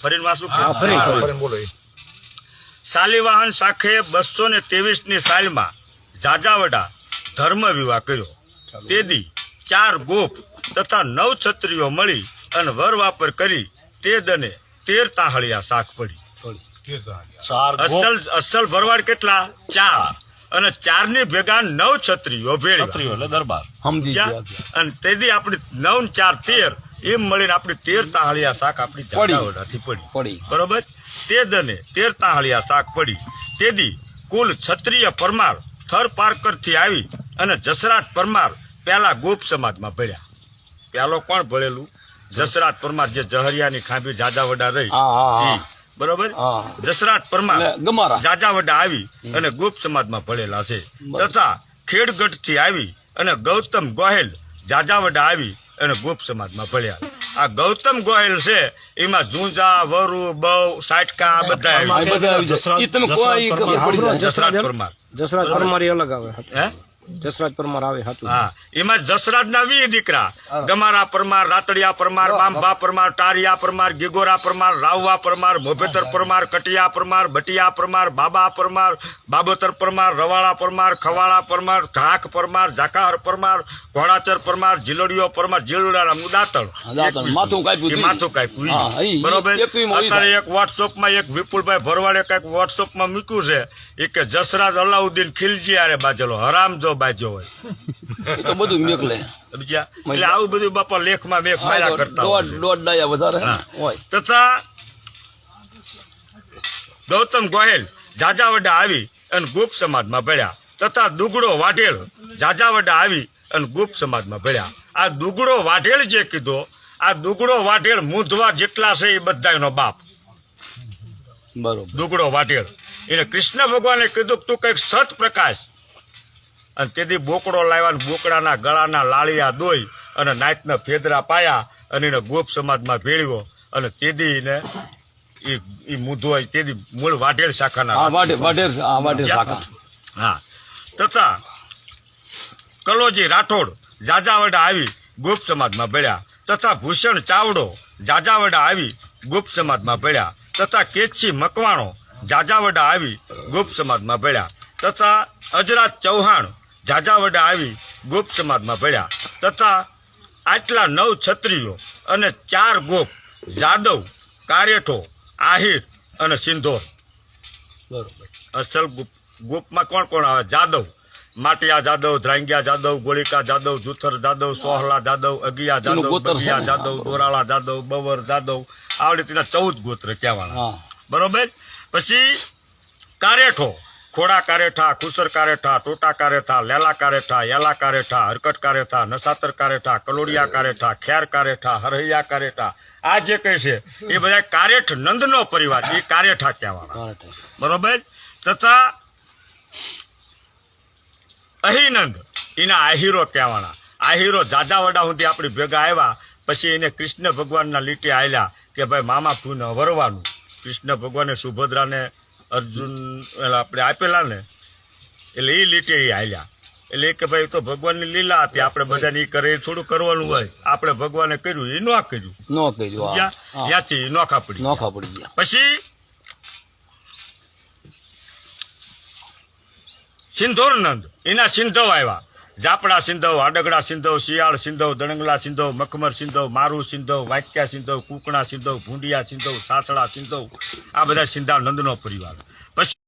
ફરીને વાસુ બોલો શાલિવાહન શાખે 223ની સાલમાં જાજાવડા ધર્મ વિવાહ કર્યો. તેથી 4 ગોપ તથા 9 છત્રીઓ મળી અને વર વાપર કરી તે દને 13 તાહળિયા શાખ પડી. અસલ ભરવાડ કેટલા? 4 અને 4 ની ભેગા 9 છત્રીઓ ભેળી દરબાર સમજી ગયા. અને તેથી આપણી 9 ને 4 13 એમ મળીને આપણી 13 તાહળિયા શાખ આપણી જાજાવડાથી પડી. બરોબર. તે દને 13 તાહળિયા શાખ પડી. તેથી કુલ ક્ષત્રિય પરમાર થર પારકર થી આવી અને જસરાજ પરમાર પેલા ગોપ સમાજમાં ભળ્યા. પેલો કોણ ભળેલું? જસરાજ પરમાર, જે જહરિયાની ખાંભી જાજાવડા રહી. બરોબર. જસરાજ પરમાર જાજાવડા આવી અને ગોપ સમાજમાં ભળેલા છે. તથા ખેડગઢ થી આવી અને ગૌતમ ગોહેલ જાજાવડા આવી અને ગોપ સમાજમાં ભળ્યા. આ ગૌતમ ગોહેલ છે એમાં ઝુંઝા, વરુ, બહુ, સાટકા બધા જસરાજ પરમાર અલગ આવે. જસરાજ પરમાર આવે. હા, એમાં જસરાજ ના 20 દીકરા: ગમારા પરમાર, રાતડિયા પરમાર, બાંભા પરમાર, ટારિયા પરમાર, ગીગોરા પરમાર, રાવવા પરમાર, મોભેતર પરમાર, કટિયા પરમાર, બટિયા પરમાર, બાબા પરમાર, બાબોતર પરમાર, રવાળા પરમાર, ખવાળા પરમાર, ઢાક પરમાર, ઝાકાર પરમાર, ઘોડાચર પરમાર, જીલોડીઓ પરમાર, જીલોડા મુદાતળ માથું કાપ્યું. બરોબર. અત્યારે એક વોટ્સઅપમાં એક વિપુલભાઈ ભરવાડે કઈક વોટ્સઅપમાં મૂક્યું છે એ કે જસરાજ અલાઉદ્દીન ખિલજી આરે બાજેલો હરામ જો બાજો હોય તો બધું મેકલે. એટલે આવું બધું બાપા લેખમાં મેઘ માર્યા કરતા હોય. તથા ગૌતમ ગોહેલ જાજાવડા આવી અને ગુપ્ત સમાજમાં ભળ્યા. તથા દુગડો વાઢેલ જાજાવડા આવી અને ગુપ્ત સમાજમાં ભળ્યા. આ દુગડો વાઢેલ જે કીધો, આ દુગડો વાઢેલ મૂંધવા જેટલા છે એ બધાનો બાપ. બરોબર. દુગડો વાઢેલ એને કૃષ્ણ ભગવાને કીધું તું કઈક સત પ્રકાશ. અને તેથી બોકડો લાવ્યા, બોકડાના ગળાના લાળિયા દોઈ અને નાયકના ફેદરા પાયા અને એને ગોપ સમાજમાં ભેળવ્યો. અને તેથી ને એ મૂંધો તેથી મૂળ વાઢેલ શાખાના. હા. તથા કલોજી રાઠોડ જાજાવડા આવી ગુપ્ત સમાજમાં ભળ્યા. તથા ભૂષણ ચાવડો જાજાવડા આવી ગુપ્ત સમાજમાં ભળ્યા. તથા કેચી મકવાણો જાજાવડા આવી ગુપ્ત સમાજમાં ભળ્યા. તથા અજરાજ ચૌહાણ જાજાવડા આવી ગુપ્ત સમાજમાં ભળ્યા. તથા આટલા 9 છત્રીઓ અને 4 ગોપ: જાદવ, કારેઠો, આહિર અને સિંધોર. બરોબર. અસલ ગોપમાં કોણ કોણ આવે? જાદવ, માટિયા જાદવ, ધ્રાંગિયા જાદવ, ગોળિકા જાદવ, જુથર જાદવ, સોહલા જાદવ, અગિયા જાદવ, બગિયા જાદવ, દોરાળા જાદવ, બવર જાદવ. આવી રીતના 14 ગોત્ર કહેવાના. બરોબર. પછી કારેઠો: ખોડા કારેઠા, ખુસર કારેઠા, ટોટા કારેઠા, લેલા કારેઠા, યેલા કારેઠા, હરકટ કારેઠા, નસાતર કારેઠા, કલોડિયા કારેઠા, ખેર કારેઠા, હરહૈયા કારેઠા. આ જે કહે છે એ બધા કારેઠ નંદનો પરિવાર, એ કારેઠા કહેવાના. બરોબર. તથા અહિનંદ એના આહિરો કહેવાના. આહિરો જાજાવડા સુધી આપણી ભેગા આવ્યા. પછી એને કૃષ્ણ ભગવાનના લીટે આલ્યા કે ભાઈ મામા ફૂને વરવાનું. કૃષ્ણ ભગવાને સુભદ્રાને અર્જુન આપણે આપેલા ને, એટલે એ લીટે એ હાલ્યા. એટલે કે ભાઈ તો ભગવાનની લીલા હતી, આપણે બધાને એ કરે એ થોડું કરવાનું હોય. આપણે ભગવાને કર્યું એ ન કર્યું, ત્યાંથી નોખા પડી ગયા. પછી સિંધોરનંદ એના સિંધવ આવ્યા. જાપડા સિંધવ, આડગડા સિંધવ, શિયાળ સિંધવ, દણંગલા સિંધવ, મખમર સિંધવ, મારું સિંધવ, વાક્યા સિંધવ, કુકણા સિંધવ, ભૂંડિયા સિંધવ, સાસડા સિંધવ. આ બધા સિંધા નંદનો પરિવાર. પછી